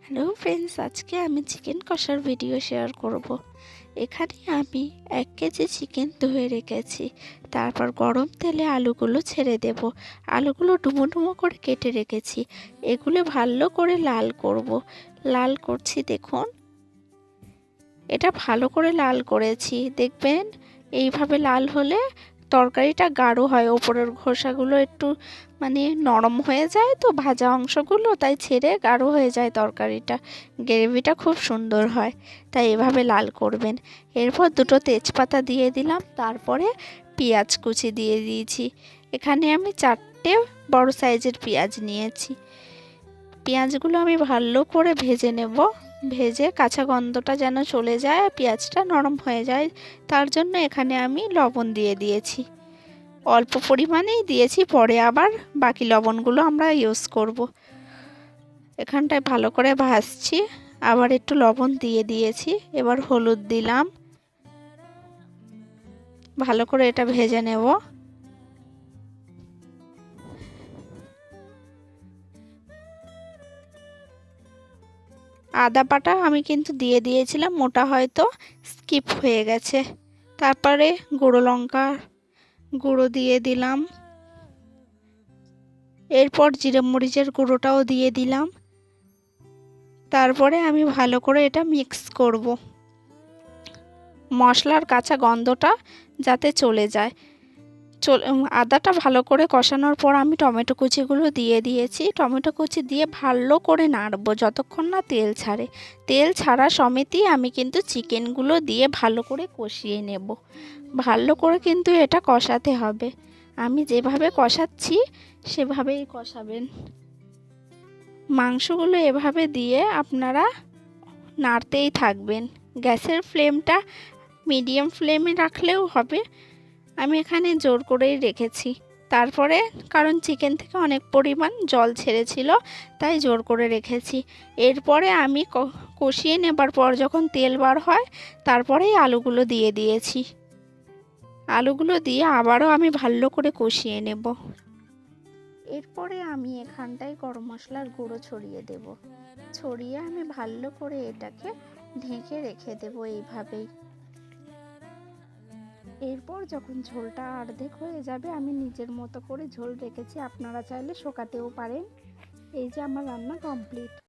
Hello friends, আজকে আমি chicken কষার ভিডিও শেয়ার করব। এখানে আমি 1 কেজি চিকেন ধুয়ে রেখেছি। তারপর গরম তেলে আলুগুলো ছেড়ে দেব। আলুগুলো ডুমো ডুমো করে কেটে রেখেছি। এগুলো ভালো করে লাল করব। লাল করছি, দেখুন। এটা ভালো করে লাল করেছি, দেখবেন এইভাবে লাল হলে তরকারিটা গাঢ় হয়, ওপরের খোসাগুলো একটু নরম হয়ে যায়, তো ভাজা অংশগুলো তাই ছেড়ে গাঢ় হয়ে যায় তরকারিটা, গ্রেভিটা খুব সুন্দর হয়। তাই এভাবে লাল করবেন। এরপর দুটো তেজপাতা দিয়ে দিলাম, তারপরে পেঁয়াজ কুচি দিয়ে দিয়েছি। এখানে আমি 4টে বড় সাইজের পেঁয়াজ নিয়েছি। পেঁয়াজগুলো আমি ভালো করে ভেজে নেব। ভেজে কাঁচা গন্ধটা যেন চলে যায়, পেঁয়াজটা নরম হয়ে যায়, তার জন্য এখানে আমি লবণ দিয়ে দিয়েছি। অল্প পরিমাণেই দিয়েছি, পরে আবার বাকি লবণগুলো আমরা ইউজ করব। এখানটায় ভালো করে ভাজছি, আবার একটু লবণ দিয়ে দিয়েছি। এবার হলুদ দিলাম, ভালো করে এটা ভেজে নেব। আদা বাটা আমি কিন্তু দিয়ে দিয়েছিলাম, মোটা হয়তো স্কিপ হয়ে গেছে। তারপরে গুঁড়ো লঙ্কা গুঁড়ো দিয়ে দিলাম। এরপর জিরে মরিচের গুঁড়োটাও দিয়ে দিলাম। তারপরে আমি ভালো করে এটা মিক্স করব, মশলার কাঁচা গন্ধটা যাতে চলে যায়। আদাটা ভালো করে কষানোর পর আমি টমেটো কুচিগুলো দিয়ে দিয়েছি। টমেটো কুচি দিয়ে ভালো করে নাড়বো যতক্ষণ না তেল ছাড়ে। তেল ছাড়া সমেতই আমি কিন্তু চিকেনগুলো দিয়ে ভালো করে কষিয়ে নেব। ভালো করে কিন্তু এটা কষাতে হবে। আমি যেভাবে কষাচ্ছি সেভাবেই কষাবেন। মাংসগুলো এভাবে দিয়ে আপনারা নাড়তেই থাকবেন। গ্যাসের ফ্লেমটা মিডিয়াম ফ্লেমে রাখলেও হবে, আমি এখানে জোর করেই রেখেছি। তারপরে কারণ চিকেন থেকে অনেক পরিমাণ জল ছেড়েছিল, তাই জোর করে রেখেছি। এরপরে আমি কষিয়ে নেবার পর যখন তেল বার হয়, তারপরেই আলুগুলো দিয়ে দিয়েছি। আলুগুলো দিয়ে আবারও আমি ভালো করে কষিয়ে নেব। এরপরে আমি এখানটায় গরম মশলার গুঁড়ো ছড়িয়ে দেব। ছড়িয়ে আমি ভালো করে এটাকে ঢেকে রেখে দেব এইভাবেই। এরপর যখন ঝোলটা অর্ধেক হয়ে যাবে, আমি নিজের মতো করে ঝোল রেখেছি, আপনারা চাইলে শোকাতেও পারেন। এই যে আমার রান্না কমপ্লিট।